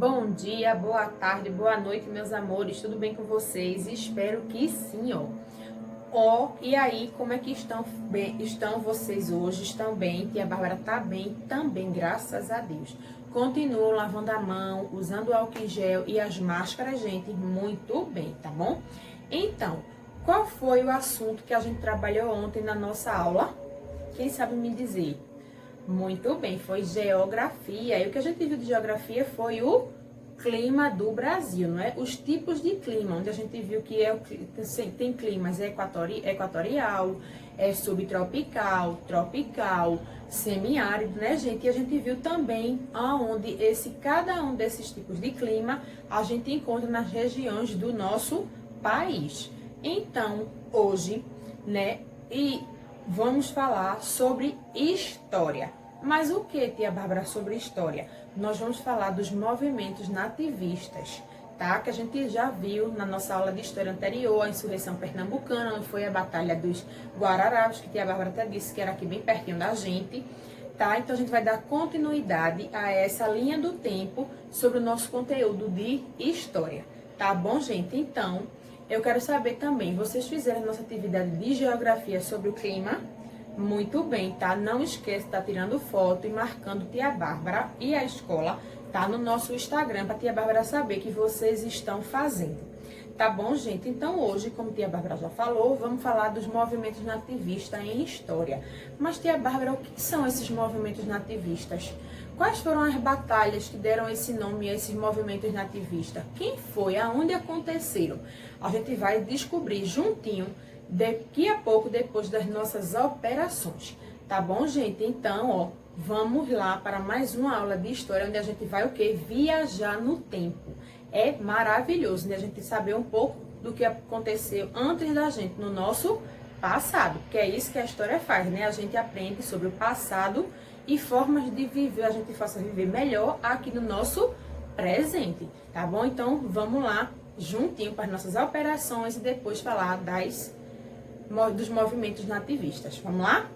Bom dia, boa tarde, boa noite, meus amores. Tudo bem com vocês? Espero que sim, e aí, como é que estão vocês hoje? Estão bem? Tia Bárbara tá bem também, graças a Deus. Continuam lavando a mão, usando o álcool em gel e as máscaras, gente, muito bem, tá bom? Então, qual foi o assunto que a gente trabalhou ontem na nossa aula? Quem sabe me dizer? Muito bem, foi geografia. E o que a gente viu de geografia foi o clima do Brasil, não é? Os tipos de clima, onde a gente viu que tem climas equatorial, subtropical, tropical, semiárido, né, gente? E a gente viu também aonde cada um desses tipos de clima a gente encontra nas regiões do nosso país. Então, hoje, né, vamos falar sobre história. Mas o que, tia Bárbara, sobre história? Nós vamos falar dos movimentos nativistas, tá? Que a gente já viu na nossa aula de história anterior, a insurreição pernambucana, onde foi a Batalha dos Guararapes, que tia Bárbara até disse que era aqui bem pertinho da gente, tá? Então a gente vai dar continuidade a essa linha do tempo sobre o nosso conteúdo de história, tá bom, gente? Então, eu quero saber também, vocês fizeram a nossa atividade de geografia sobre o clima? Muito bem, tá? Não esqueça de estar tirando foto e marcando tia Bárbara e a escola, tá? No nosso Instagram, para tia Bárbara saber que vocês estão fazendo. Tá bom, gente? Então hoje, como tia Bárbara já falou, vamos falar dos movimentos nativistas em história. Mas tia Bárbara, o que são esses movimentos nativistas? Quais foram as batalhas que deram esse nome a esses movimentos nativistas? Quem foi? Aonde aconteceram? A gente vai descobrir juntinho daqui a pouco, depois das nossas operações. Tá bom, gente? Então, vamos lá para mais uma aula de história, onde a gente vai o quê? Viajar no tempo. É maravilhoso, né? A gente saber um pouco do que aconteceu antes da gente, no nosso passado. Que é isso que a história faz, né? A gente aprende sobre o passado e formas de viver, a gente faça viver melhor aqui no nosso presente, tá bom? Então, vamos lá, juntinho para as nossas operações e depois falar dos movimentos nativistas. Vamos lá?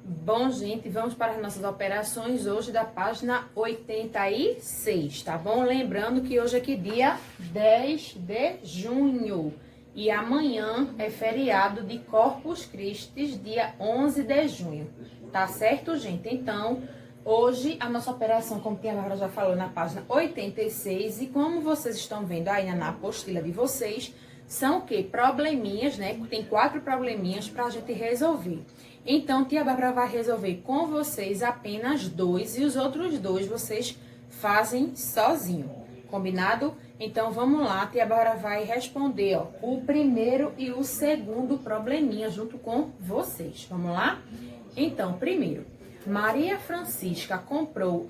Bom, gente, vamos para as nossas operações hoje da página 86, tá bom? Lembrando que hoje é que dia 10 de junho e amanhã é feriado de Corpus Christi, dia 11 de junho, tá certo, gente? Então, hoje a nossa operação, como a tia Bárbara já falou, na página 86, e como vocês estão vendo aí na apostila de vocês, são o quê? Probleminhas, né? Tem 4 probleminhas para a gente resolver. Então, tia Bárbara vai resolver com vocês apenas 2 e os outros 2 vocês fazem sozinho, combinado? Então, vamos lá, tia Bárbara vai responder o primeiro e o segundo probleminha junto com vocês. Vamos lá? Então, primeiro, Maria Francisca comprou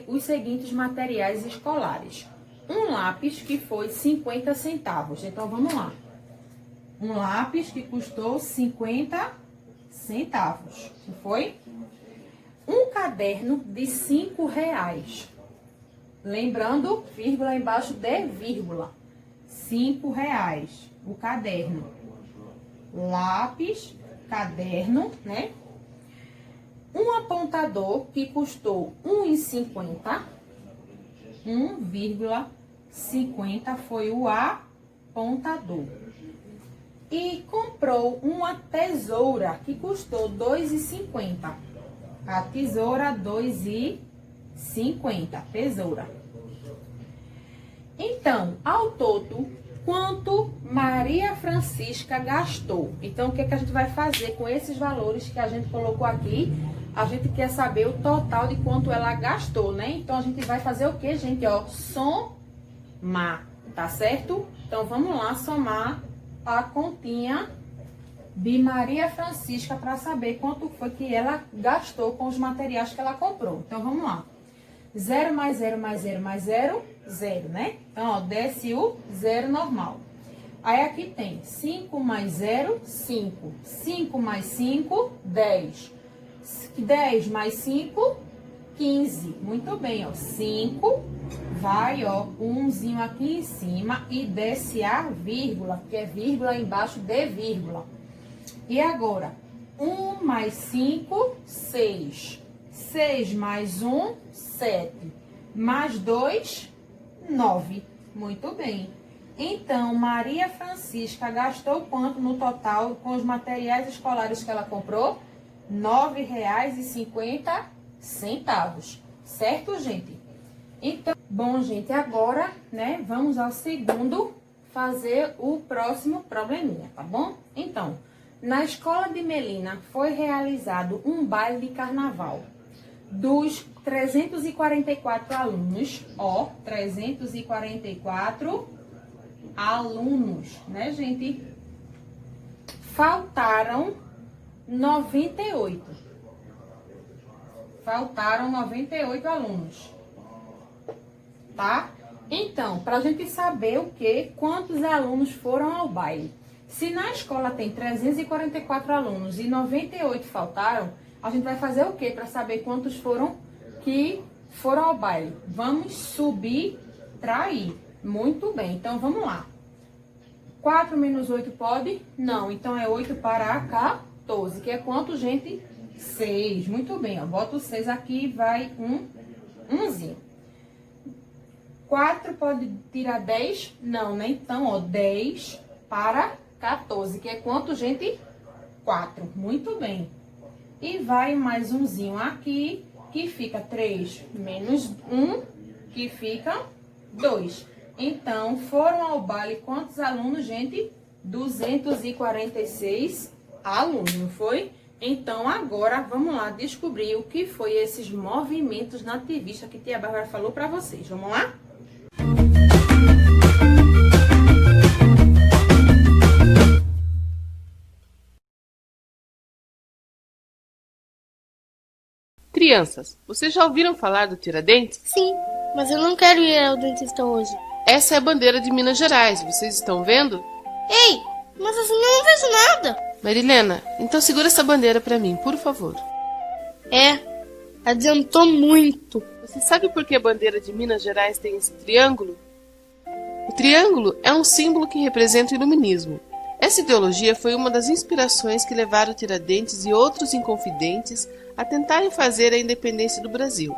os seguintes materiais escolares. Um lápis que foi 50 centavos. Então, vamos lá. Um lápis que custou 50 centavos. Não foi? Um caderno de 5 reais. Lembrando, vírgula embaixo de vírgula. 5 reais. O caderno. Lápis, caderno, né? Um apontador que custou 1,50. 1,50 foi o apontador. E comprou uma tesoura que custou 2,50. A tesoura 2,50, tesoura. Então, ao todo, quanto Maria Francisca gastou? Então, o que é que a gente vai fazer com esses valores que a gente colocou aqui? A gente quer saber o total de quanto ela gastou, né? Então, a gente vai fazer o quê, gente? Somar, tá certo? Então, vamos lá somar a continha de Maria Francisca para saber quanto foi que ela gastou com os materiais que ela comprou. Então, vamos lá. 0 mais 0 mais 0 mais 0, 0, né? Então, desce o 0 normal. Aí, aqui tem 5 mais 0, 5. 5 mais 5, 10. 10 mais 5, 15. Muito bem, 5, vai, umzinho aqui em cima e desce a vírgula, que é vírgula embaixo de vírgula. E agora, 1 mais 5, 6. 6 mais 1, 7. Mais 2, 9. Muito bem. Então, Maria Francisca gastou quanto no total com os materiais escolares que ela comprou? R$ 9,50. Certo, gente? Então, bom, gente, agora, né, vamos ao segundo, fazer o próximo probleminha, tá bom? Então, na escola de Melina foi realizado um baile de carnaval. Dos 344 alunos, 344 alunos, né, gente? Faltaram 98. Faltaram 98 alunos. Tá? Então, para a gente saber o que, quantos alunos foram ao baile. Se na escola tem 344 alunos e 98 faltaram, a gente vai fazer o que para saber quantos foram que foram ao baile? Vamos subtrair. Muito bem, então vamos lá. 4 menos 8 pode? Não, então é 8 para 14, que é quanto, gente? 6. Muito bem, ó, bota o 6 aqui e vai umzinho. 4 pode tirar 10? Não, né? Então, ó, 10 para 14, que é quanto, gente? 4. Muito bem. E vai mais umzinho aqui, que fica 3 menos 1, que fica 2. Então, foram ao baile quantos alunos, gente? 246 alunos, não foi? Então, agora, vamos lá descobrir o que foi esses movimentos nativistas que tia Bárbara falou para vocês. Vamos lá? Crianças, vocês já ouviram falar do Tiradentes? Sim, mas eu não quero ir ao dentista hoje. Essa é a bandeira de Minas Gerais, vocês estão vendo? Ei, mas assim eu não vejo nada. Marilena, então segura essa bandeira pra mim, por favor. Adiantou muito. Você sabe por que a bandeira de Minas Gerais tem esse triângulo? O triângulo é um símbolo que representa o iluminismo. Essa ideologia foi uma das inspirações que levaram Tiradentes e outros inconfidentes a tentarem fazer a independência do Brasil.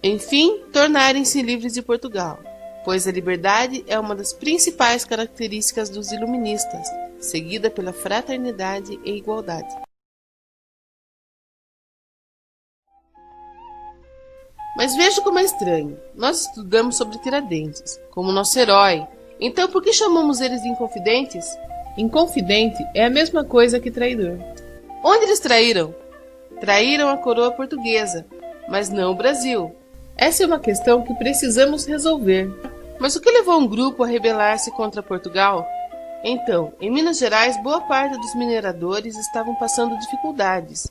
Enfim, tornarem-se livres de Portugal, pois a liberdade é uma das principais características dos iluministas, seguida pela fraternidade e igualdade. Mas veja como é estranho. Nós estudamos sobre Tiradentes, como nosso herói. Então por que chamamos eles de inconfidentes? Inconfidente é a mesma coisa que traidor. Onde eles traíram? Traíram a coroa portuguesa, mas não o Brasil. Essa é uma questão que precisamos resolver. Mas o que levou um grupo a rebelar-se contra Portugal? Então, em Minas Gerais, boa parte dos mineradores estavam passando dificuldades.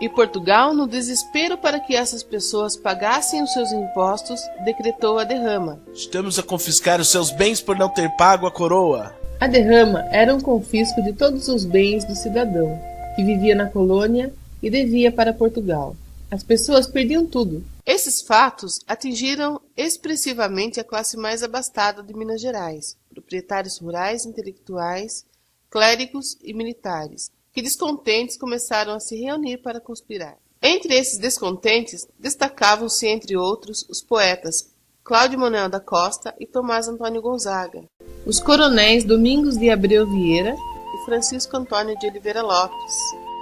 E Portugal, no desespero para que essas pessoas pagassem os seus impostos, decretou a derrama. Estamos a confiscar os seus bens por não ter pago a coroa. A derrama era um confisco de todos os bens do cidadão, que vivia na colônia e devia para Portugal. As pessoas perdiam tudo. Esses fatos atingiram expressivamente a classe mais abastada de Minas Gerais, proprietários rurais, intelectuais, clérigos e militares, que descontentes começaram a se reunir para conspirar. Entre esses descontentes, destacavam-se, entre outros, os poetas Cláudio Manuel da Costa e Tomás Antônio Gonzaga, os coronéis Domingos de Abreu Vieira e Francisco Antônio de Oliveira Lopes,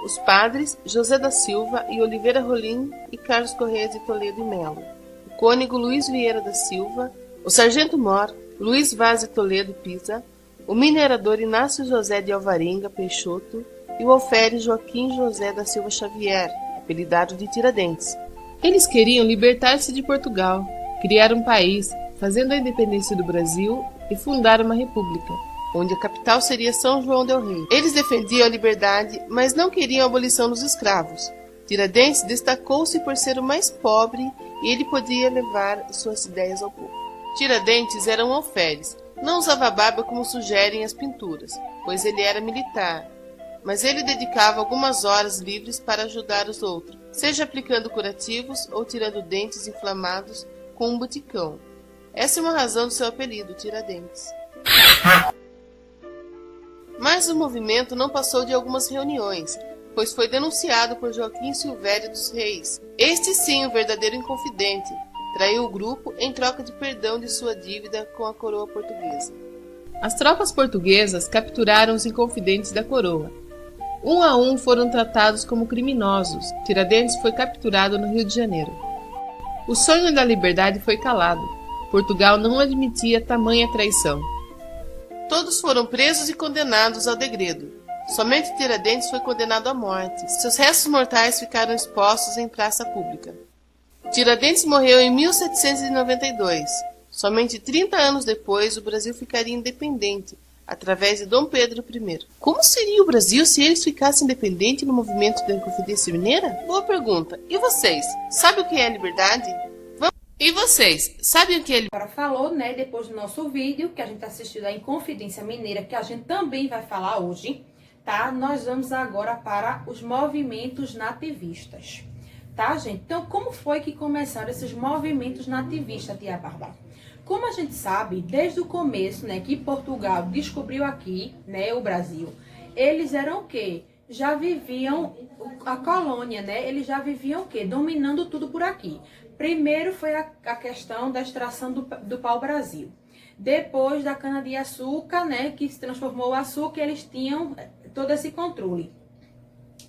os padres José da Silva e Oliveira Rolim e Carlos Correia de Toledo e Melo, o cônego Luiz Vieira da Silva, o sargento-mor Luiz Vaz de Toledo Pisa, o minerador Inácio José de Alvarenga Peixoto e o alferes Joaquim José da Silva Xavier, apelidado de Tiradentes. Eles queriam libertar-se de Portugal, criar um país, fazendo a independência do Brasil e fundar uma república, onde a capital seria São João del Rei. Eles defendiam a liberdade, mas não queriam a abolição dos escravos. Tiradentes destacou-se por ser o mais pobre e ele podia levar suas ideias ao povo. Tiradentes era um alferes, não usava barba como sugerem as pinturas, pois ele era militar, mas ele dedicava algumas horas livres para ajudar os outros, seja aplicando curativos ou tirando dentes inflamados com um buticão. Essa é uma razão do seu apelido, Tiradentes. Mas o movimento não passou de algumas reuniões, pois foi denunciado por Joaquim Silvério dos Reis. Este sim, o verdadeiro inconfidente. traiu o grupo em troca de perdão de sua dívida com a coroa portuguesa. As tropas portuguesas capturaram os inconfidentes da coroa. Um a um foram tratados como criminosos. Tiradentes foi capturado no Rio de Janeiro. O sonho da liberdade foi calado. Portugal não admitia tamanha traição. Todos foram presos e condenados ao degredo. Somente Tiradentes foi condenado à morte. Seus restos mortais ficaram expostos em praça pública. Tiradentes morreu em 1792. Somente 30 anos depois, o Brasil ficaria independente, através de Dom Pedro I. Como seria o Brasil se eles ficassem independentes no movimento da Inconfidência Mineira? Boa pergunta. E vocês? Sabem o que é liberdade? E vocês? Sabem o que é Agora falou, né, depois do nosso vídeo, que a gente assistiu da Inconfidência Mineira, que a gente também vai falar hoje, tá? Nós vamos agora para os movimentos nativistas, tá, gente? Então, como foi que começaram esses movimentos nativistas, tia Bárbara? Como a gente sabe, desde o começo, né, que Portugal descobriu aqui, né, o Brasil, eles eram o quê? Já viviam, a colônia, né, eles já viviam o quê? Dominando tudo por aqui. Primeiro foi a questão da extração do pau-brasil. Depois da cana-de-açúcar, né, que se transformou o açúcar, eles tinham todo esse controle.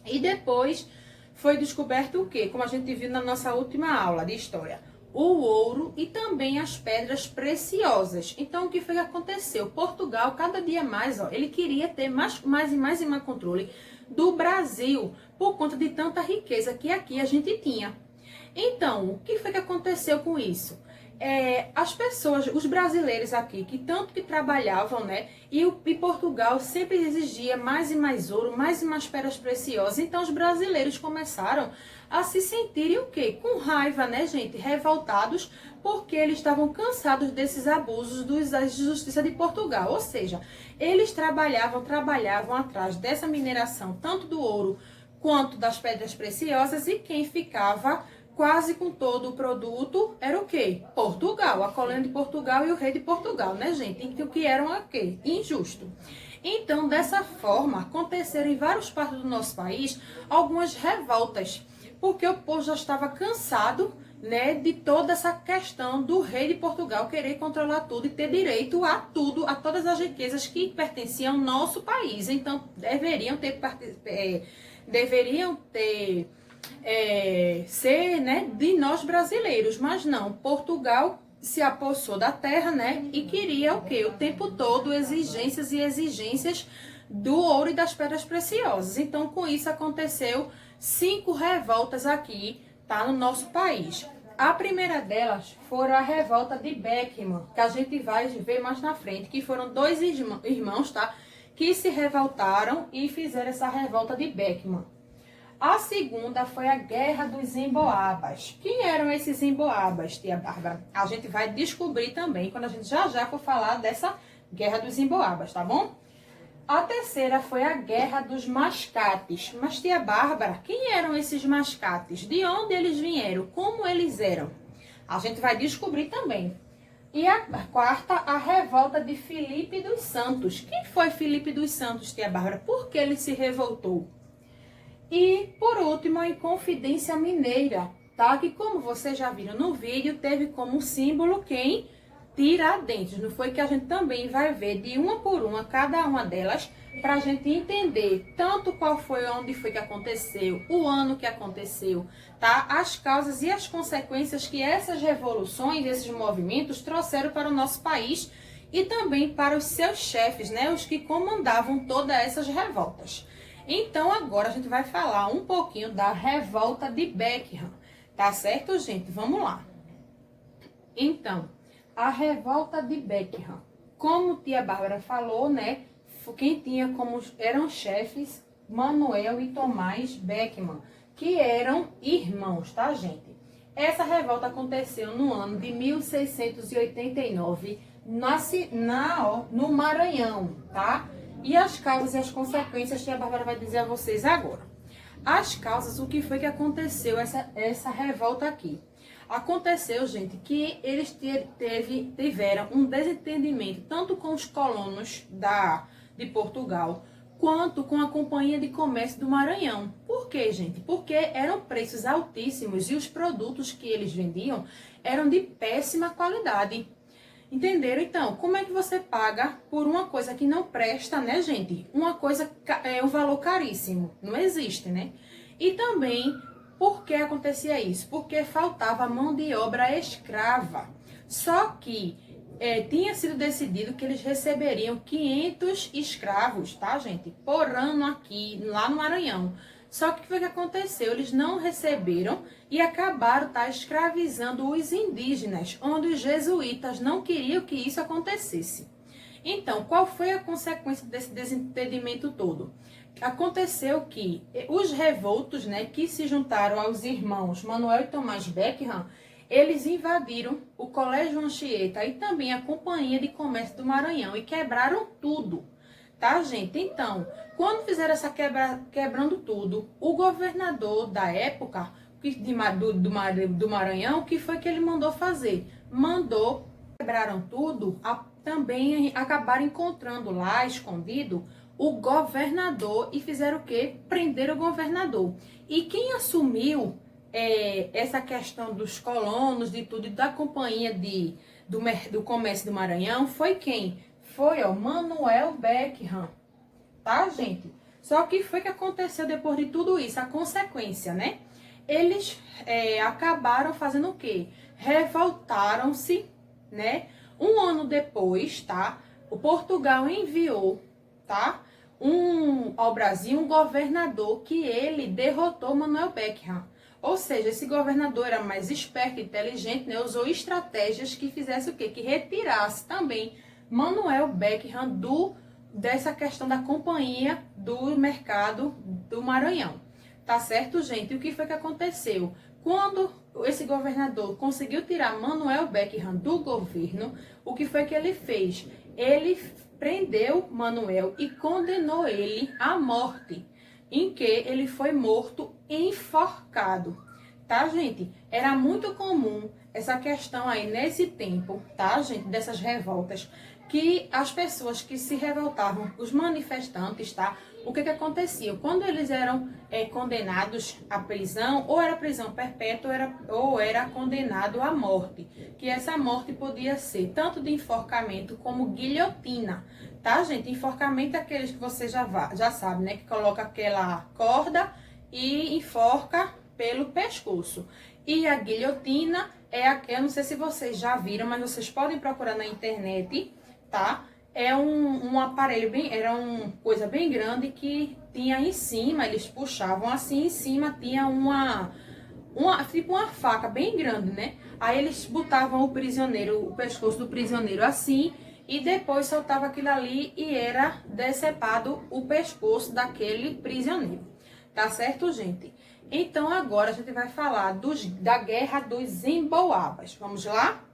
E depois foi descoberto o quê? Como a gente viu na nossa última aula de história, o ouro e também as pedras preciosas. Então, o que foi que aconteceu? Portugal, cada dia mais, ó, ele queria ter mais controle do Brasil, por conta de tanta riqueza que aqui a gente tinha. Então, o que foi que aconteceu com isso? As pessoas, os brasileiros aqui, que tanto que trabalhavam, né? E Portugal sempre exigia mais e mais ouro, mais e mais pedras preciosas. Então, os brasileiros começaram a se sentirem o quê? Com raiva, né, gente? Revoltados, porque eles estavam cansados desses abusos da justiça de Portugal. Ou seja, eles trabalhavam atrás dessa mineração, tanto do ouro quanto das pedras preciosas, e quem ficava quase com todo o produto era o quê? Portugal, a colônia de Portugal e o rei de Portugal, né, gente? Então, o que eram o quê? Injusto. Então, dessa forma, aconteceram em várias partes do nosso país algumas revoltas, porque o povo já estava cansado, né, de toda essa questão do rei de Portugal querer controlar tudo e ter direito a tudo, a todas as riquezas que pertenciam ao nosso país. Então, deveriam ser, né, de nós brasileiros, mas não, Portugal se apossou da terra, né, e queria o quê? O tempo todo exigências do ouro e das pedras preciosas. Então, com isso aconteceu 5 revoltas aqui, tá, no nosso país. A primeira delas foi a revolta de Beckman, que a gente vai ver mais na frente, que foram 2 irmãos, tá, que se revoltaram e fizeram essa revolta de Beckman. A segunda foi a Guerra dos Emboabas. Quem eram esses Emboabas, tia Bárbara? A gente vai descobrir também quando a gente já for falar dessa Guerra dos Emboabas, tá bom? A terceira foi a Guerra dos Mascates. Mas, tia Bárbara, quem eram esses mascates? De onde eles vieram? Como eles eram? A gente vai descobrir também. E a quarta, a revolta de Filipe dos Santos. Quem foi Filipe dos Santos, tia Bárbara? Por que ele se revoltou? E, por último, a Inconfidência Mineira, tá? Que, como vocês já viram no vídeo, teve como símbolo quem? Tiradentes. Não foi que a gente também vai ver de uma por uma, cada uma delas, para a gente entender tanto qual foi, onde foi que aconteceu, o ano que aconteceu, tá? As causas e as consequências que essas revoluções, esses movimentos trouxeram para o nosso país e também para os seus chefes, né? Os que comandavam todas essas revoltas. Então, agora a gente vai falar um pouquinho da revolta de Beckman, tá certo, gente? Vamos lá. Então, a revolta de Beckman, como tia Bárbara falou, né? Quem tinha como eram chefes Manuel e Tomás Beckman, que eram irmãos, tá, gente? Essa revolta aconteceu no ano de 1689, no Maranhão, tá? E as causas e as consequências que a Bárbara vai dizer a vocês agora. As causas, o que foi que aconteceu essa revolta aqui? Aconteceu, gente, que eles tiveram um desentendimento tanto com os colonos de Portugal, quanto com a Companhia de Comércio do Maranhão. Por quê, gente? Porque eram preços altíssimos e os produtos que eles vendiam eram de péssima qualidade. Entenderam? Então, como é que você paga por uma coisa que não presta, né, gente? Uma coisa, um valor caríssimo. Não existe, né? E também, por que acontecia isso? Porque faltava mão de obra escrava. Só que tinha sido decidido que eles receberiam 500 escravos, tá, gente? Por ano aqui, lá no Maranhão. Só que o que foi que aconteceu? Eles não receberam e acabaram escravizando os indígenas, onde os jesuítas não queriam que isso acontecesse. Então, qual foi a consequência desse desentendimento todo? Aconteceu que os revoltos, né, que se juntaram aos irmãos Manuel e Tomás Beckham, eles invadiram o Colégio Anchieta e também a Companhia de Comércio do Maranhão e quebraram tudo. Tá, gente? Então, quando fizeram essa quebrando tudo, o governador da época do Maranhão, o que foi que ele mandou fazer? Quebraram tudo, também acabaram encontrando lá, escondido, o governador e fizeram o quê? Prenderam o governador. E quem assumiu essa questão dos colonos, de tudo, e da Companhia do Comércio do Maranhão, foi quem? Foi, Manuel Beckham, tá, gente? Só que foi que aconteceu depois de tudo isso, a consequência, né? Eles acabaram fazendo o quê? Revoltaram-se, né? Um ano depois, tá? O Portugal enviou, tá? Ao Brasil um governador que ele derrotou Manuel Beckham. Ou seja, esse governador era mais esperto e inteligente, né? Usou estratégias que fizesse o quê? Que retirasse também Manuel Beckham dessa questão da companhia do mercado do Maranhão. Tá certo, gente? E o que foi que aconteceu? Quando esse governador conseguiu tirar Manuel Beckham do governo, o que foi que ele fez? Ele prendeu Manuel e condenou ele à morte, em que ele foi morto enforcado. Tá, gente? Era muito comum essa questão aí nesse tempo, tá, gente? Dessas revoltas, que as pessoas que se revoltavam, os manifestantes, tá? O que acontecia? Quando eles eram condenados à prisão, ou era prisão perpétua, ou era condenado à morte. Que essa morte podia ser tanto de enforcamento como guilhotina, tá, gente? Enforcamento é aqueles que você já sabe, né? Que coloca aquela corda e enforca pelo pescoço. E a guilhotina eu não sei se vocês já viram, mas vocês podem procurar na internet, tá? É um aparelho era uma coisa bem grande que tinha em cima, eles puxavam assim, em cima tinha tipo uma faca bem grande, né? Aí eles botavam o pescoço do prisioneiro assim, e depois soltava aquilo ali e era decepado o pescoço daquele prisioneiro. Tá certo, gente? Então agora a gente vai falar da Guerra dos Emboabas. Vamos lá?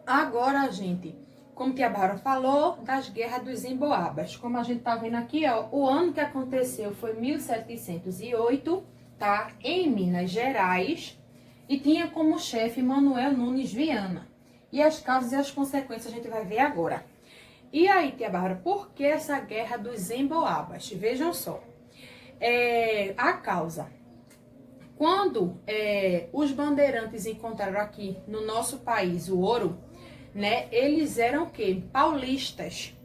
Agora, gente, como Tia Bárbara falou, das Guerras dos Emboabas. Como a gente tá vendo aqui, ó, o ano que aconteceu foi 1708, tá? Em Minas Gerais. E tinha como chefe Manuel Nunes Viana. E as causas e as consequências a gente vai ver agora. E aí, Tia Bárbara, por que essa Guerra dos Emboabas? Vejam só. A causa. Quando os bandeirantes encontraram aqui no nosso país o ouro, né, eles eram o quê? Paulistas.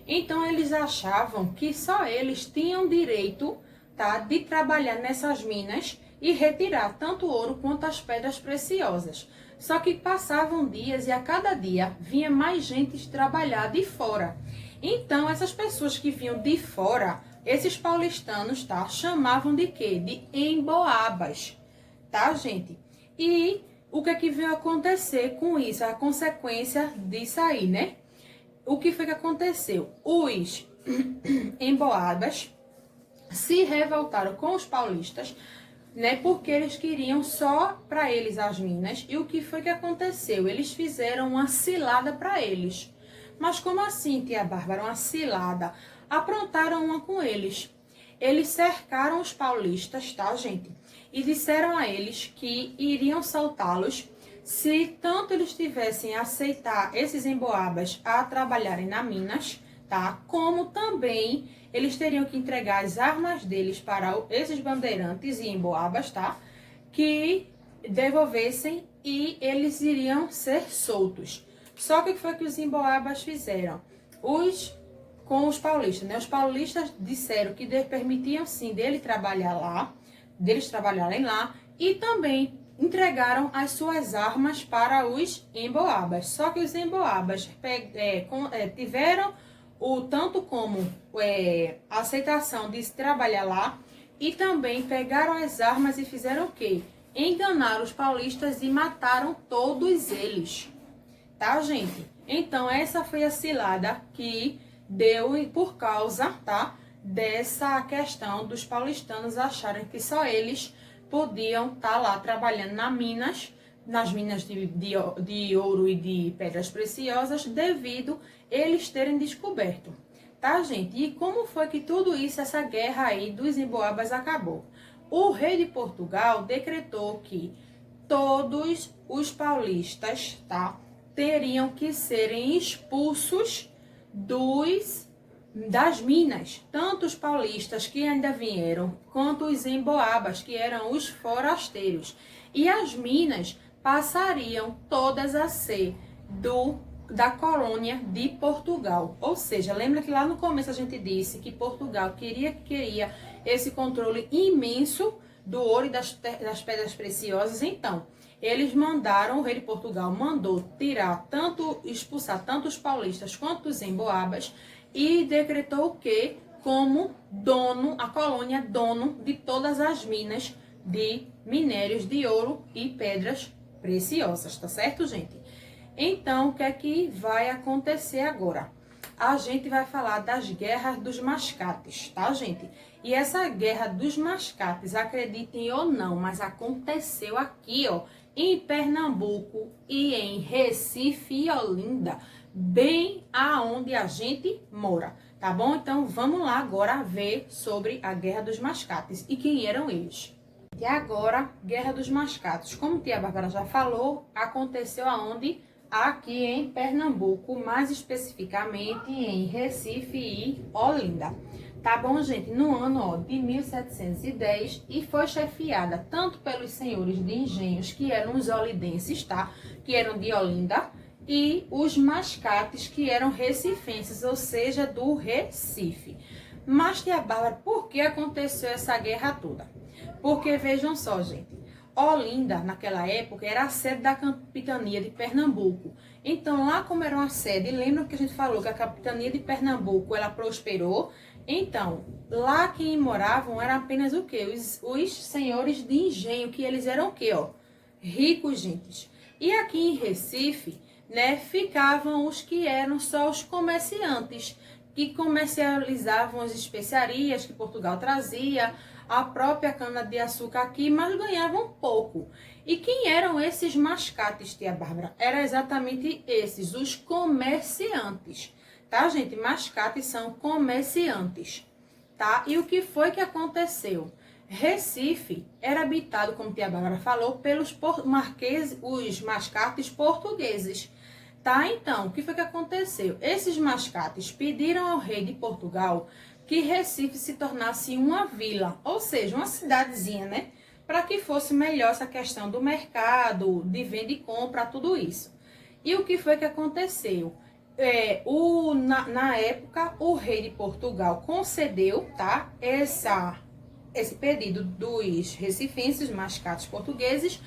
Então eles achavam que só eles tinham direito, tá, de trabalhar nessas minas e retirar tanto o ouro quanto as pedras preciosas. Só que passavam dias e a cada dia vinha mais gente trabalhar de fora. Então essas pessoas que vinham de fora, esses paulistanos, tá, chamavam de quê? De emboabas, tá, gente? E o que é que veio acontecer com isso? A consequência disso aí, né? O que foi que aconteceu? Os emboabas se revoltaram com os paulistas, né? Porque eles queriam só para eles as minas. E o que foi que aconteceu? Eles fizeram uma cilada para eles. Mas como assim, Tia Bárbara? Uma cilada? Aprontaram uma com eles. Eles cercaram os paulistas, tá, gente? E disseram a eles que iriam soltá-los se tanto eles tivessem a aceitar esses emboabas a trabalharem nas minas, tá? Como também eles teriam que entregar as armas deles para esses bandeirantes e emboabas, tá? Que devolvessem e eles iriam ser soltos. Só que o que foi que os emboabas fizeram? Com os paulistas, né? Os paulistas disseram que permitiam sim deles trabalharem lá e também entregaram as suas armas para os emboabas. Só que os emboabas tiveram tanto como a aceitação de trabalhar lá e também pegaram as armas e fizeram o quê? Enganaram os paulistas e mataram todos eles. Tá, gente? Então, essa foi a cilada que deu por causa, tá, dessa questão dos paulistanos acharem que só eles podiam estar lá trabalhando nas minas de ouro e de pedras preciosas, devido eles terem descoberto. Tá, gente? E como foi que tudo isso, essa guerra aí dos emboabas acabou? O rei de Portugal decretou que todos os paulistas, tá, teriam que serem expulsos das minas, tanto os paulistas que ainda vieram, quanto os emboabas, que eram os forasteiros. E as minas passariam todas a ser da colônia de Portugal. Ou seja, lembra que lá no começo a gente disse que Portugal queria esse controle imenso do ouro e das pedras preciosas. Então, o rei de Portugal mandou expulsar tanto os paulistas quanto os emboabas e decretou o quê? Como a colônia dono de todas as minas de minérios de ouro e pedras preciosas, tá certo, gente? Então, o que é que vai acontecer agora? A gente vai falar das guerras dos mascates, tá, gente? E essa guerra dos mascates, acreditem ou não, mas aconteceu aqui, ó, em Pernambuco e em Recife e Olinda, bem aonde a gente mora, tá bom? Então, vamos lá agora ver sobre a Guerra dos Mascates e quem eram eles. E agora, Guerra dos Mascates. Como a tia Bárbara já falou, aconteceu aonde? Aqui em Pernambuco, mais especificamente em Recife e Olinda. Tá bom, gente? No ano de 1710 e foi chefiada tanto pelos senhores de engenhos, que eram os olindenses, tá? Que eram de Olinda, e os mascates, que eram recifenses, ou seja, do Recife. Mas, tia Bárbara, por que aconteceu essa guerra toda? Porque, vejam só, gente, Olinda, naquela época, era a sede da capitania de Pernambuco. Então, lá como era uma sede, lembram que a gente falou que a capitania de Pernambuco, ela prosperou? Então, lá quem moravam eram apenas o quê? Os senhores de engenho, que eles eram o quê, ó? Ricos, gente. E aqui em Recife, né, ficavam os que eram só os comerciantes, que comercializavam as especiarias que Portugal trazia, a própria cana-de-açúcar aqui, mas ganhavam pouco. E quem eram esses mascates, tia Bárbara? Eram exatamente esses, os comerciantes. Tá, gente? Mascates são comerciantes, tá? E o que foi que aconteceu? Recife era habitado, como tia Bárbara falou, pelos os mascates portugueses, tá? Então, o que foi que aconteceu? Esses mascates pediram ao rei de Portugal que Recife se tornasse uma vila, ou seja, uma cidadezinha, né? Para que fosse melhor essa questão do mercado, de venda e compra, tudo isso. E o que foi que aconteceu? Na época, o rei de Portugal concedeu, tá, esse pedido dos recifenses, mascates portugueses,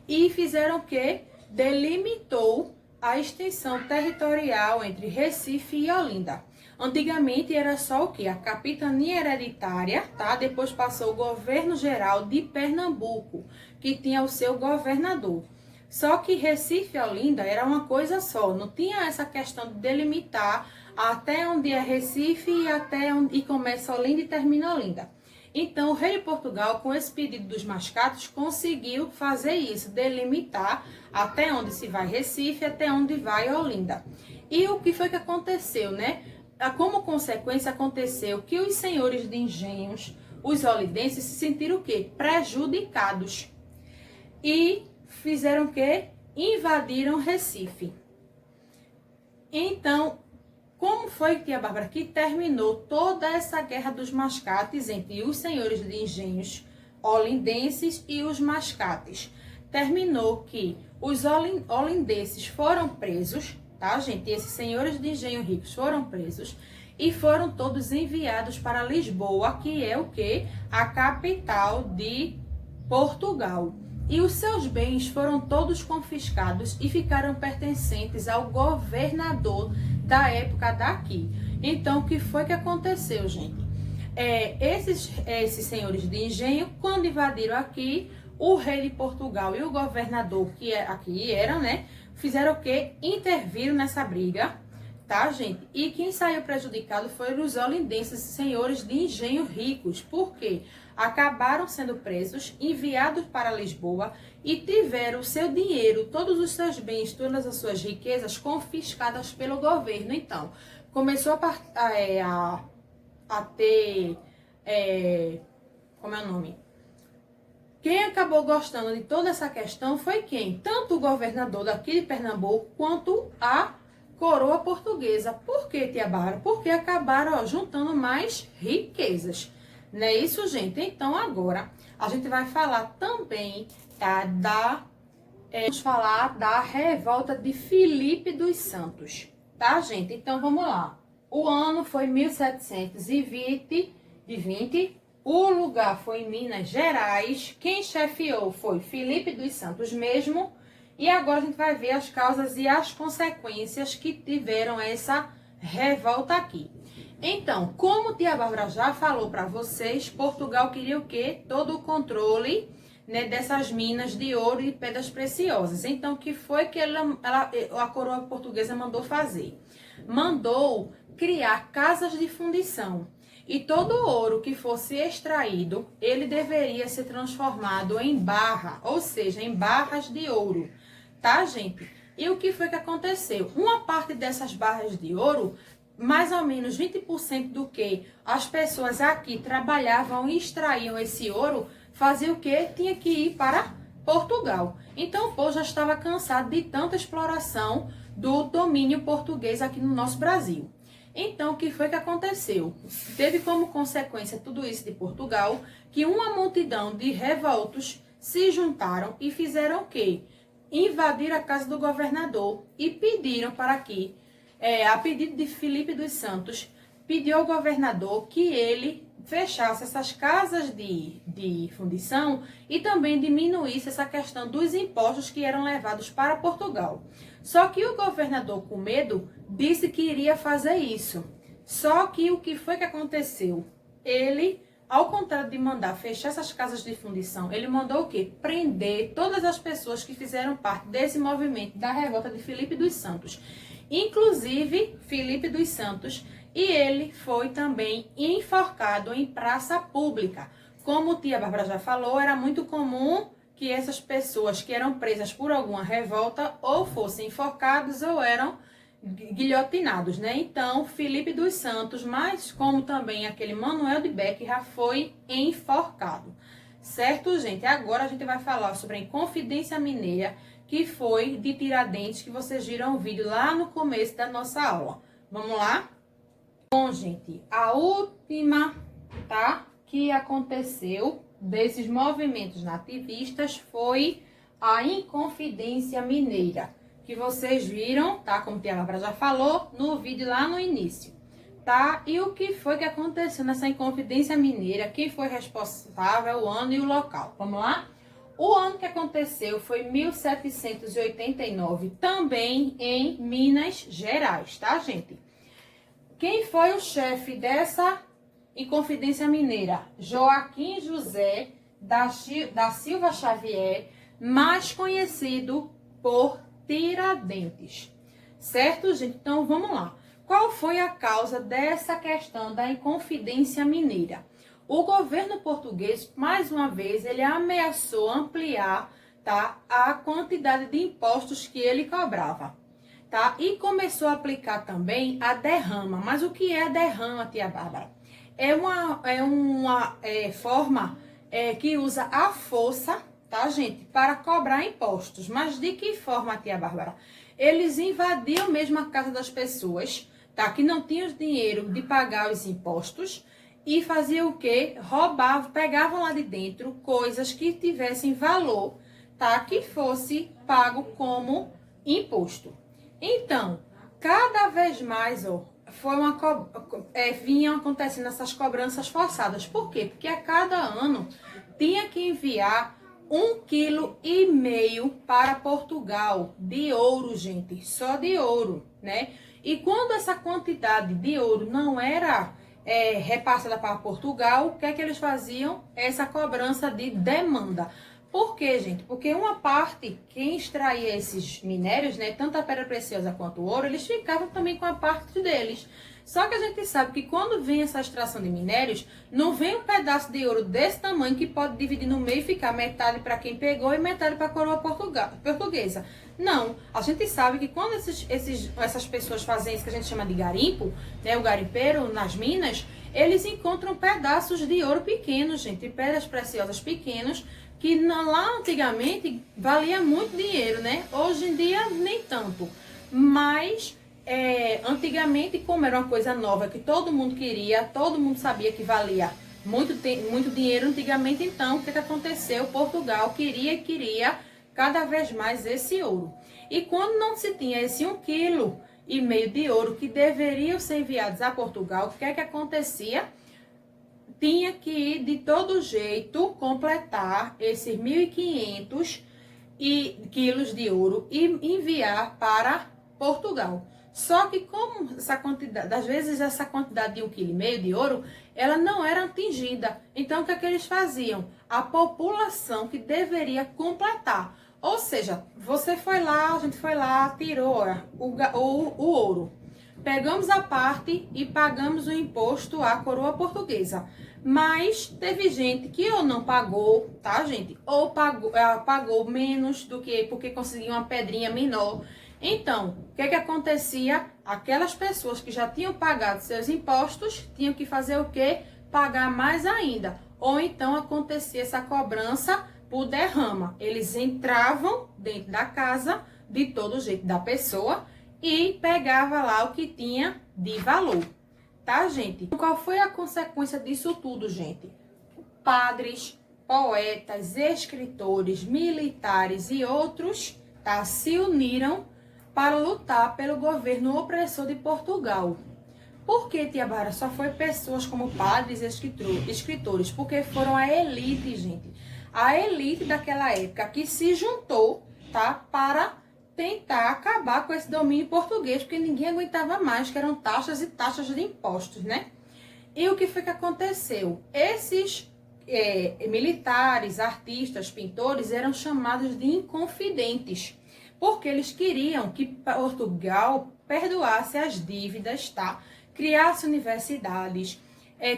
e fizeram o quê? Delimitou a extensão territorial entre Recife e Olinda. Antigamente era só o quê? A capitania hereditária, tá? Depois passou o governo geral de Pernambuco, que tinha o seu governador. Só que Recife e Olinda era uma coisa só, não tinha essa questão de delimitar até onde é Recife e até onde começa Olinda e termina Olinda. Então, o rei de Portugal, com esse pedido dos mascates, conseguiu fazer isso, delimitar até onde se vai Recife, até onde vai Olinda. E o que foi que aconteceu, né? Como consequência, aconteceu que os senhores de engenhos, os olindenses, se sentiram o quê? Prejudicados. E fizeram o quê? Invadiram Recife. Então, como foi, tia Bárbara, que terminou toda essa guerra dos mascates entre os senhores de engenhos olindenses e os mascates? Terminou que os olindenses foram presos, tá, gente? Esses senhores de engenho ricos foram presos e foram todos enviados para Lisboa, que é o quê? A capital de Portugal. E os seus bens foram todos confiscados e ficaram pertencentes ao governador da época daqui. Então, o que foi que aconteceu, gente? Esses senhores de engenho, quando invadiram aqui, o rei de Portugal e o governador, que aqui eram, né, fizeram o quê? Interviram nessa briga, tá, gente? E quem saiu prejudicado foram os olindenses, senhores de engenho ricos. Por quê? Acabaram sendo presos, enviados para Lisboa e tiveram o seu dinheiro, todos os seus bens, todas as suas riquezas confiscadas pelo governo. Então, começou a ter, como é o nome? Quem acabou gostando de toda essa questão foi quem? Tanto o governador daqui de Pernambuco quanto a coroa portuguesa. Por que, tia Bárbara? Porque acabaram juntando mais riquezas. Não é isso, gente? Então, agora, a gente vai falar também, tá, vamos falar da revolta de Filipe dos Santos, tá, gente? Então, vamos lá. O ano foi 1720, o lugar foi em Minas Gerais, quem chefiou foi Filipe dos Santos mesmo, e agora a gente vai ver as causas e as consequências que tiveram essa revolta aqui. Então, como tia Bárbara já falou para vocês, Portugal queria o quê? Todo o controle, né, dessas minas de ouro e pedras preciosas. Então, o que foi que a coroa portuguesa mandou fazer? Mandou criar casas de fundição. E todo o ouro que fosse extraído, ele deveria ser transformado em barra, ou seja, em barras de ouro, tá, gente? E o que foi que aconteceu? Uma parte dessas barras de ouro, mais ou menos 20% do que as pessoas aqui trabalhavam e extraíam esse ouro, fazia o quê? Tinha que ir para Portugal. Então, o povo já estava cansado de tanta exploração do domínio português aqui no nosso Brasil. Então, o que foi que aconteceu? Teve como consequência tudo isso de Portugal, que uma multidão de revoltos se juntaram e fizeram o quê? Invadir a casa do governador e pediram para que, a pedido de Filipe dos Santos, pediu ao governador que ele fechasse essas casas de fundição e também diminuísse essa questão dos impostos que eram levados para Portugal. Só que o governador, com medo, disse que iria fazer isso. Só que o que foi que aconteceu? Ele, ao contrário de mandar fechar essas casas de fundição, ele mandou o quê? Prender todas as pessoas que fizeram parte desse movimento da revolta de Filipe dos Santos. Inclusive, Filipe dos Santos, e ele foi também enforcado em praça pública. Como tia Bárbara já falou, era muito comum que essas pessoas que eram presas por alguma revolta ou fossem enforcados ou eram guilhotinados, né? Então, Filipe dos Santos, mas como também aquele Manuel de Beck, já foi enforcado. Certo, gente? Agora a gente vai falar sobre a Inconfidência Mineira, que foi de Tiradentes, que vocês viram o vídeo lá no começo da nossa aula. Vamos lá? Bom, gente, a última, tá, que aconteceu desses movimentos nativistas foi a Inconfidência Mineira, que vocês viram, tá, como a tia Bárbara já falou, no vídeo lá no início, tá? E o que foi que aconteceu nessa Inconfidência Mineira, quem foi responsável, o ano e o local. Vamos lá? O ano que aconteceu foi 1789, também em Minas Gerais, tá, gente? Quem foi o chefe dessa Inconfidência Mineira? Joaquim José da Silva Xavier, mais conhecido por Tiradentes. Certo, gente? Então, vamos lá. Qual foi a causa dessa questão da Inconfidência Mineira? O governo português, mais uma vez, ele ameaçou ampliar, tá, a quantidade de impostos que ele cobrava. Tá? E começou a aplicar também a derrama. Mas o que é a derrama, tia Bárbara? É uma forma que usa a força, tá, gente, para cobrar impostos. Mas de que forma, tia Bárbara? Eles invadiam mesmo a casa das pessoas, tá? Que não tinham dinheiro de pagar os impostos e faziam o quê? Roubavam, pegavam lá de dentro coisas que tivessem valor, tá? Que fosse pago como imposto. Então, cada vez mais, vinham acontecendo essas cobranças forçadas. Por quê? Porque a cada ano tinha que enviar 1,5 kg para Portugal de ouro, gente, só de ouro, né? E quando essa quantidade de ouro não era repassada para Portugal, o que é que eles faziam? Essa cobrança de demanda. Por quê, gente? Porque uma parte, quem extraía esses minérios, né, tanto a pedra preciosa quanto o ouro, eles ficavam também com a parte deles. Só que a gente sabe que quando vem essa extração de minérios, não vem um pedaço de ouro desse tamanho que pode dividir no meio e ficar metade para quem pegou e metade para a coroa portuguesa. Não, a gente sabe que quando essas pessoas fazem isso que a gente chama de garimpo, né, o garimpeiro nas minas, eles encontram pedaços de ouro pequenos, gente, pedras preciosas pequenas, que lá antigamente valia muito dinheiro, né? Hoje em dia nem tanto, mas antigamente, como era uma coisa nova que todo mundo queria, todo mundo sabia que valia muito dinheiro antigamente, então o que aconteceu? Portugal queria cada vez mais esse ouro. E quando não se tinha esse 1,5 kg de ouro que deveriam ser enviados a Portugal, o que acontecia? Tinha que, de todo jeito, completar esses 1.500 quilos de ouro e enviar para Portugal. Só que como essa quantidade, às vezes essa quantidade de 1,5 kg de ouro, ela não era atingida. Então, o que é que eles faziam? A população que deveria completar. Ou seja, você foi lá, a gente foi lá, tirou o ouro. Pegamos a parte e pagamos o imposto à coroa portuguesa. Mas teve gente que ou não pagou, tá, gente? Ou pagou menos do que porque conseguiu uma pedrinha menor. Então, o que acontecia? Aquelas pessoas que já tinham pagado seus impostos tinham que fazer o quê? Pagar mais ainda. Ou então acontecia essa cobrança por derrama. Eles entravam dentro da casa de todo jeito da pessoa e pegava lá o que tinha de valor. Tá, gente? Qual foi a consequência disso tudo, gente? Padres, poetas, escritores, militares e outros, tá, se uniram para lutar pelo governo opressor de Portugal. Por que, Tia Bárbara? Só foi pessoas como padres e escritores, porque foram a elite, gente. A elite daquela época que se juntou, tá, para tentar acabar com esse domínio português, porque ninguém aguentava mais, que eram taxas e taxas de impostos, né? E o que foi que aconteceu? Esses militares, artistas, pintores eram chamados de inconfidentes, porque eles queriam que Portugal perdoasse as dívidas, tá? Criasse universidades,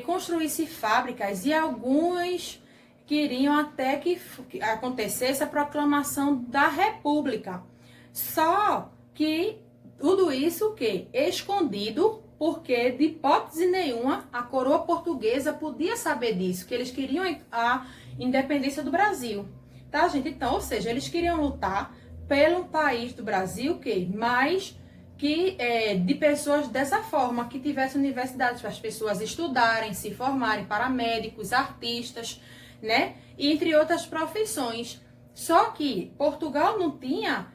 construísse fábricas e alguns queriam até que acontecesse a proclamação da República. Só que tudo isso o quê? Escondido, porque de hipótese nenhuma a coroa portuguesa podia saber disso, que eles queriam a independência do Brasil. Tá, gente? Então, ou seja, eles queriam lutar pelo país do Brasil, mas que de pessoas dessa forma, que tivessem universidades para as pessoas estudarem, se formarem, para médicos, artistas, né? E entre outras profissões. Só que Portugal não tinha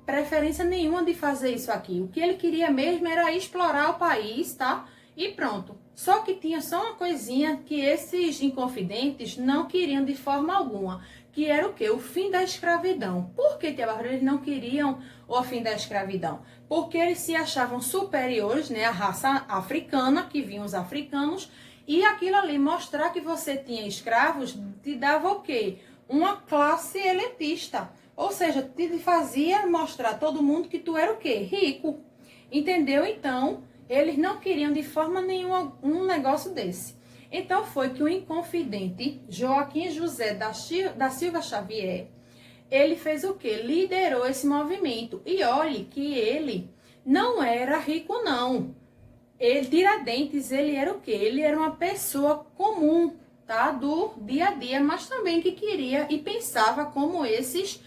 preferência nenhuma de fazer isso aqui. O que ele queria mesmo era explorar o país, tá? E pronto. Só que tinha só uma coisinha que esses inconfidentes não queriam de forma alguma, que era o quê? O fim da escravidão. Por que, Tia Bárbara, eles não queriam o fim da escravidão? Porque eles se achavam superiores, né, à raça africana, que vinham os africanos, e aquilo ali, mostrar que você tinha escravos, te dava o quê? Uma classe elitista. Ou seja, te fazia mostrar a todo mundo que tu era o quê? Rico. Entendeu? Então, eles não queriam de forma nenhuma um negócio desse. Então, foi que o inconfidente Joaquim José da Silva Xavier, ele fez o quê? Liderou esse movimento. E olhe que ele não era rico, não. Tiradentes, ele era o quê? Ele era uma pessoa comum, tá? Do dia a dia, mas também que queria e pensava como esses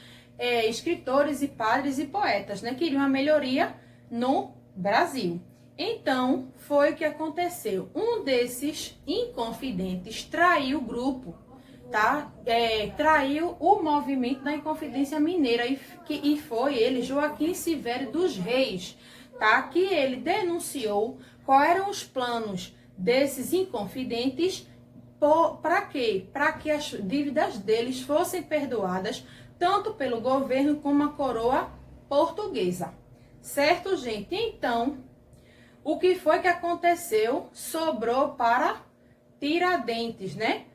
escritores e padres e poetas, né? Queriam uma melhoria no Brasil. Então, foi o que aconteceu. Um desses inconfidentes traiu o grupo, tá? Traiu o movimento da Inconfidência Mineira e foi ele, Joaquim Silvério dos Reis, tá? Que ele denunciou quais eram os planos desses inconfidentes. Para quê? Para que as dívidas deles fossem perdoadas tanto pelo governo como a coroa portuguesa. Certo, gente? Então, o que foi que aconteceu? Sobrou para Tiradentes, né?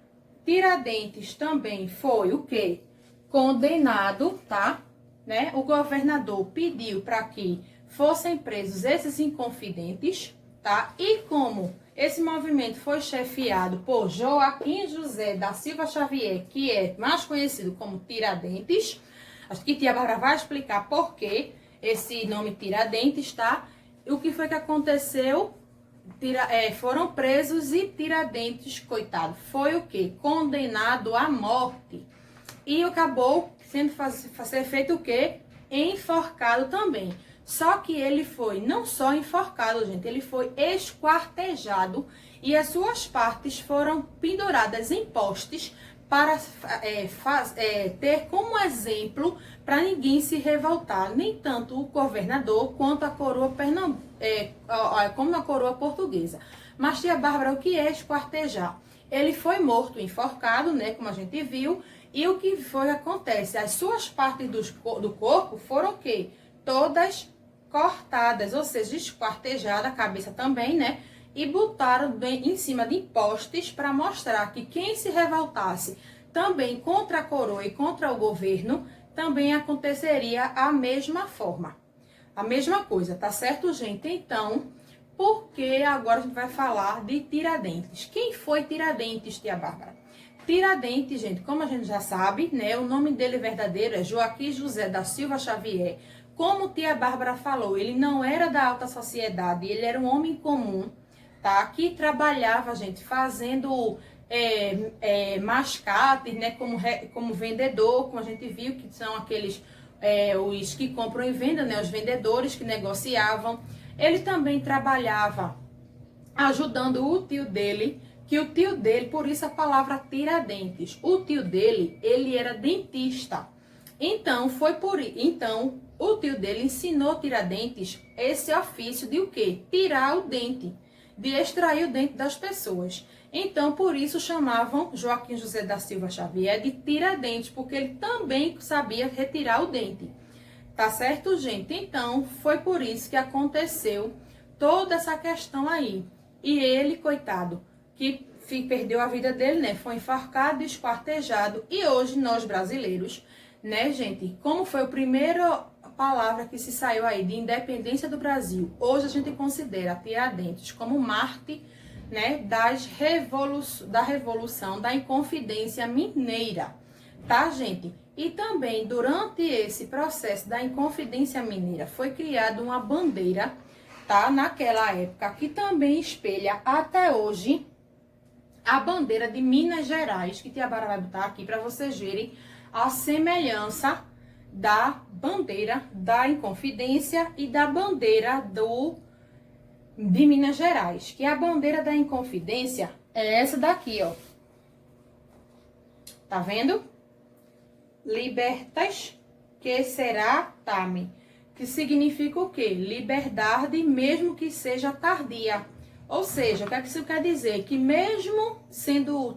Tiradentes também foi o quê? Condenado, tá? Né? O governador pediu para que fossem presos esses inconfidentes, tá? E como esse movimento foi chefiado por Joaquim José da Silva Xavier, que é mais conhecido como Tiradentes, acho que Tia Bárbara vai explicar por que esse nome Tiradentes, tá? O que foi que aconteceu? Foram presos e Tiradentes, coitado, foi o quê? Condenado à morte. E acabou sendo ser feito o quê? Enforcado também. Só que ele foi não só enforcado, gente, ele foi esquartejado e as suas partes foram penduradas em postes para ter como exemplo para ninguém se revoltar, nem tanto o governador quanto a coroa como a coroa portuguesa. Mas, tia Bárbara, o que é esquartejar? Ele foi morto, enforcado, né, como a gente viu, e o que foi que acontece? As suas partes do corpo foram o quê? Todas cortadas, ou seja, esquartejada, a cabeça também, né? E botaram em cima de postes para mostrar que quem se revoltasse também contra a coroa e contra o governo, também aconteceria a mesma forma. A mesma coisa, tá certo, gente? Então, porque agora a gente vai falar de Tiradentes. Quem foi Tiradentes, tia Bárbara? Tiradentes, gente, como a gente já sabe, né? O nome dele verdadeiro é Joaquim José da Silva Xavier. Como tia Bárbara falou, ele não era da alta sociedade, ele era um homem comum, tá? Que trabalhava, gente, fazendo mascates, né? Como vendedor, como a gente viu, que são aqueles, os que compram e vendem, né? Os vendedores que negociavam. Ele também trabalhava ajudando o tio dele, que o tio dele, por isso a palavra Tiradentes. O tio dele, ele era dentista. Então, o tio dele ensinou Tiradentes esse ofício de o quê? Tirar o dente, de extrair o dente das pessoas. Então, por isso chamavam Joaquim José da Silva Xavier de Tiradentes, porque ele também sabia retirar o dente. Tá certo, gente? Então, foi por isso que aconteceu toda essa questão aí. E ele, coitado, que perdeu a vida dele, né? Foi enforcado, esquartejado. E hoje, nós brasileiros, né, gente? Como foi a primeira palavra que se saiu aí de independência do Brasil, hoje a gente considera Tiradentes como mártir, né, da revolução da Inconfidência Mineira, tá, gente? E também, durante esse processo da Inconfidência Mineira, foi criada uma bandeira, tá, naquela época, que também espelha até hoje a bandeira de Minas Gerais, que Tia Bárbara vai botar aqui para vocês verem a semelhança da bandeira da Inconfidência e da bandeira de Minas Gerais. Que a bandeira da Inconfidência é essa daqui, ó. Tá vendo? Libertas que será tame. Que significa o quê? Liberdade, mesmo que seja tardia. Ou seja, o que isso quer dizer? Que mesmo sendo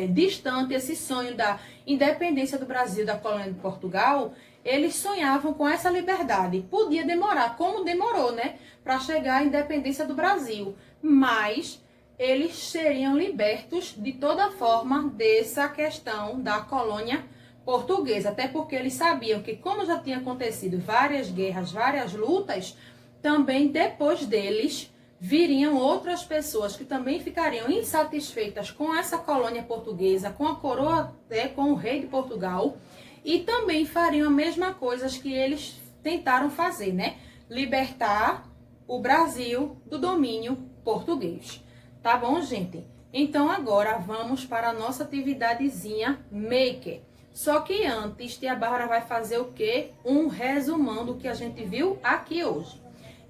distante esse sonho da independência do Brasil, da colônia de Portugal, eles sonhavam com essa liberdade. Podia demorar, como demorou, né? Para chegar à independência do Brasil. Mas eles seriam libertos de toda forma dessa questão da colônia portuguesa. Até porque eles sabiam que, como já tinha acontecido várias guerras, várias lutas, também depois deles viriam outras pessoas que também ficariam insatisfeitas com essa colônia portuguesa, com a coroa, com o rei de Portugal, e também fariam a mesma coisa que eles tentaram fazer, né? Libertar o Brasil do domínio português. Tá bom, gente? Então, agora vamos para a nossa atividadezinha maker. Só que antes, Tia Bárbara vai fazer o quê? Um resumão do que a gente viu aqui hoje.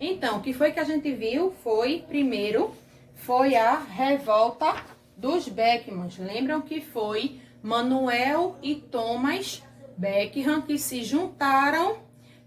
Então, o que foi que a gente viu primeiro, foi a revolta dos Beckmans. Lembram que foi Manuel e Thomas Beckham que se juntaram,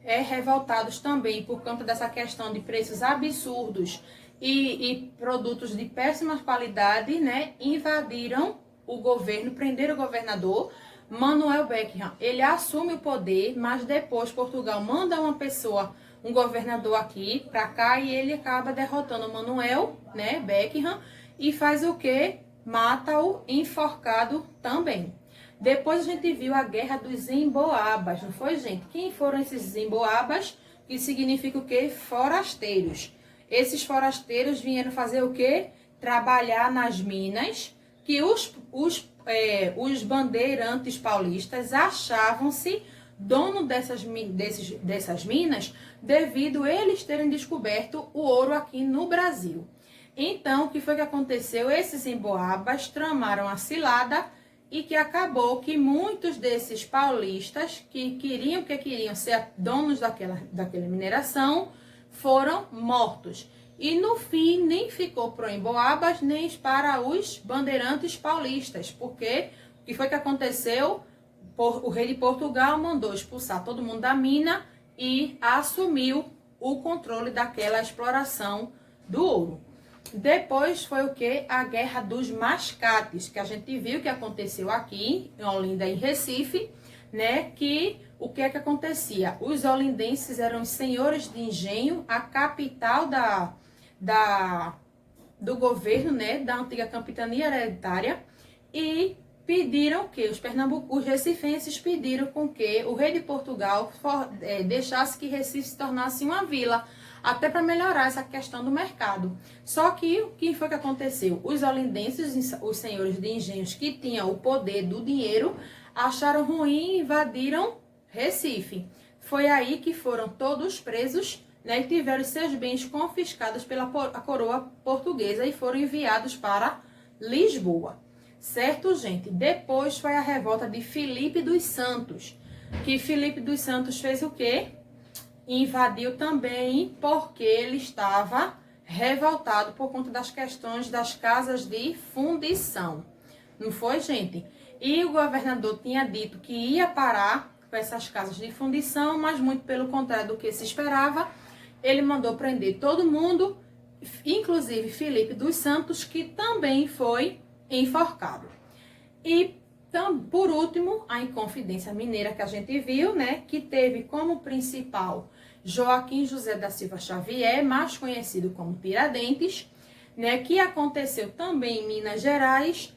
revoltados também por conta dessa questão de preços absurdos e produtos de péssima qualidade, né? Invadiram o governo, prenderam o governador Manuel Beckham. Ele assume o poder, mas depois Portugal manda uma pessoa, um governador aqui para cá, e ele acaba derrotando o Manuel, né, Beckham, e faz o quê? Mata-o enforcado também. Depois a gente viu a Guerra dos Emboabas, não foi, gente? Quem foram esses Emboabas? Que significa o quê? Forasteiros. Esses forasteiros vieram fazer o quê? Trabalhar nas minas, que os bandeirantes paulistas achavam-se dono dessas minas devido eles terem descoberto o ouro aqui no Brasil. Então, o que foi que aconteceu? Esses emboabas tramaram a cilada e que acabou que muitos desses paulistas que queriam ser donos daquela mineração foram mortos. E no fim nem ficou para emboabas nem para os bandeirantes paulistas, porque o que foi que aconteceu? O rei de Portugal mandou expulsar todo mundo da mina e assumiu o controle daquela exploração do ouro. Depois foi o que? A Guerra dos Mascates, que a gente viu que aconteceu aqui em Olinda e Recife, né? Que o que é que acontecia? Os olindenses eram os senhores de engenho, a capital do governo, né? Da antiga capitania hereditária, e pediram que os recifenses pediram com que o rei de Portugal deixasse que Recife se tornasse uma vila, até para melhorar essa questão do mercado. Só que o que foi que aconteceu? Os olindenses, os senhores de engenhos que tinham o poder do dinheiro, acharam ruim e invadiram Recife. Foi aí que foram todos presos, né, e tiveram seus bens confiscados pela coroa portuguesa e foram enviados para Lisboa. Certo, gente? Depois foi a revolta de Filipe dos Santos. Que Filipe dos Santos fez o quê? Invadiu também porque ele estava revoltado por conta das questões das casas de fundição. Não foi, gente? E o governador tinha dito que ia parar com essas casas de fundição, mas muito pelo contrário do que se esperava, ele mandou prender todo mundo, inclusive Filipe dos Santos, que também foi enforcado. E por último, a Inconfidência Mineira que a gente viu, né, que teve como principal Joaquim José da Silva Xavier, mais conhecido como Tiradentes, né, que aconteceu também em Minas Gerais.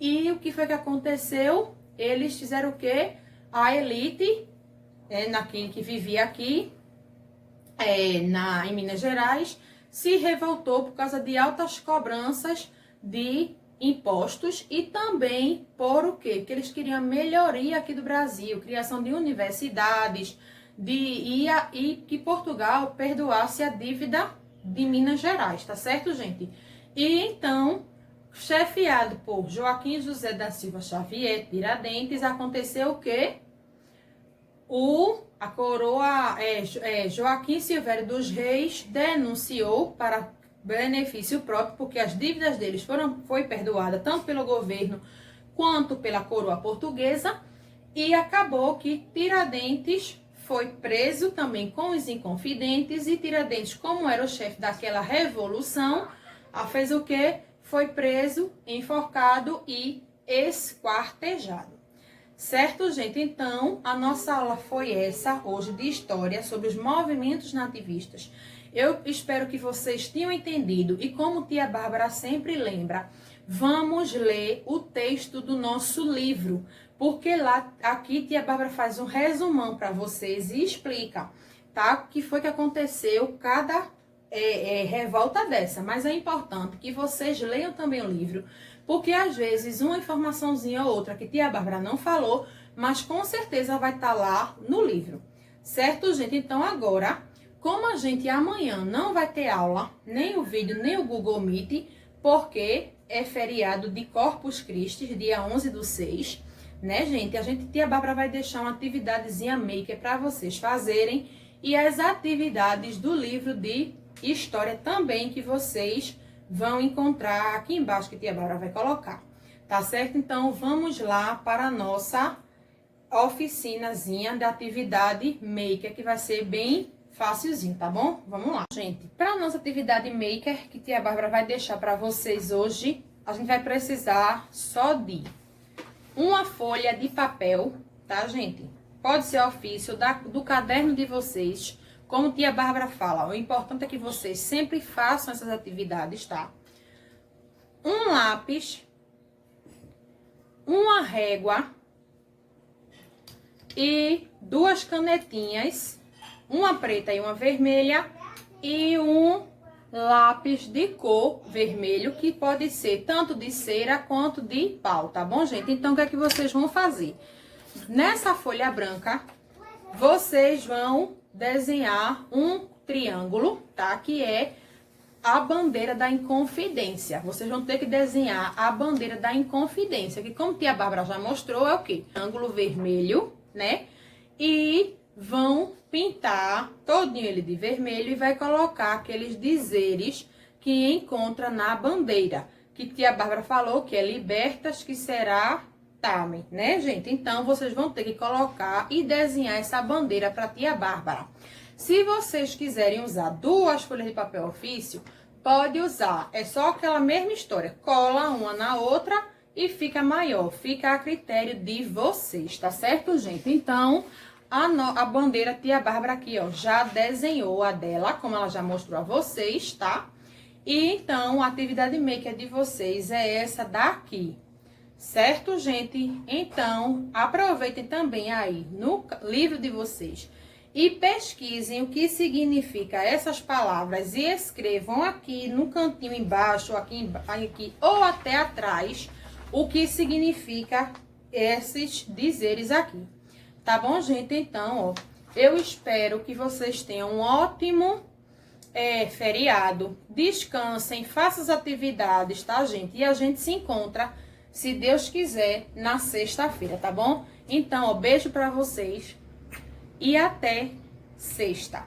E o que foi que aconteceu? Eles fizeram o quê? A elite, que vivia aqui em Minas Gerais, se revoltou por causa de altas cobranças de impostos e também por o quê? Porque eles queriam melhoria aqui do Brasil, criação de universidades, e que Portugal perdoasse a dívida de Minas Gerais, tá certo, gente? E então, chefiado por Joaquim José da Silva Xavier, Tiradentes, aconteceu o quê? A coroa Joaquim Silvério dos Reis denunciou para benefício próprio, porque as dívidas deles foi perdoada tanto pelo governo quanto pela coroa portuguesa, e acabou que Tiradentes foi preso também com os Inconfidentes, e Tiradentes, como era o chefe daquela revolução, fez o quê? Foi preso, enforcado e esquartejado. Certo, gente? Então, a nossa aula foi essa, hoje, de história, sobre os movimentos nativistas. Eu espero que vocês tenham entendido, e como tia Bárbara sempre lembra, vamos ler o texto do nosso livro, porque aqui tia Bárbara faz um resumão para vocês e explica, tá? O que foi que aconteceu cada revolta dessa. Mas é importante que vocês leiam também o livro, porque às vezes uma informaçãozinha ou outra que tia Bárbara não falou, mas com certeza vai estar lá no livro. Certo, gente? Então agora, como a gente amanhã não vai ter aula, nem o vídeo, nem o Google Meet, porque é feriado de Corpus Christi, dia 11/6, né, gente? Tia Bárbara vai deixar uma atividadezinha maker para vocês fazerem, e as atividades do livro de história também que vocês vão encontrar aqui embaixo, que tia Bárbara vai colocar. Tá certo? Então, vamos lá para a nossa oficinazinha de atividade maker, que vai ser bem facilzinho, tá bom? Vamos lá, gente. Para a nossa atividade maker, que tia Bárbara vai deixar para vocês hoje, a gente vai precisar só de uma folha de papel, tá, gente? Pode ser ofício do caderno de vocês. Como tia Bárbara fala, o importante é que vocês sempre façam essas atividades, tá? Um lápis, uma régua e 2 canetinhas, uma preta e uma vermelha, e um lápis de cor vermelho, que pode ser tanto de cera quanto de pau, tá bom, gente? Então, o que é que vocês vão fazer? Nessa folha branca, vocês vão desenhar um triângulo, tá? Que é a bandeira da Inconfidência. Vocês vão ter que desenhar a bandeira da Inconfidência, que como tia Bárbara já mostrou, é o quê? Triângulo vermelho, né? E vão pintar todinho ele de vermelho e vai colocar aqueles dizeres que encontra na bandeira, que tia Bárbara falou que é libertas que será Tame, né, gente? Então, vocês vão ter que colocar e desenhar essa bandeira para tia Bárbara. Se vocês quiserem usar 2 folhas de papel ofício, pode usar. É só aquela mesma história. Cola uma na outra e fica maior. Fica a critério de vocês, tá certo, gente? Então, a bandeira tia Bárbara aqui, ó, já desenhou a dela, como ela já mostrou a vocês, tá? E então, a atividade maker de vocês é essa daqui. Certo, gente? Então, aproveitem também aí no livro de vocês e pesquisem o que significa essas palavras e escrevam aqui no cantinho embaixo, aqui ou até atrás, o que significa esses dizeres aqui. Tá bom, gente? Então, ó, eu espero que vocês tenham um ótimo feriado. Descansem, façam as atividades, tá, gente? E a gente se encontra, se Deus quiser, na sexta-feira, tá bom? Então, ó, beijo pra vocês e até sexta.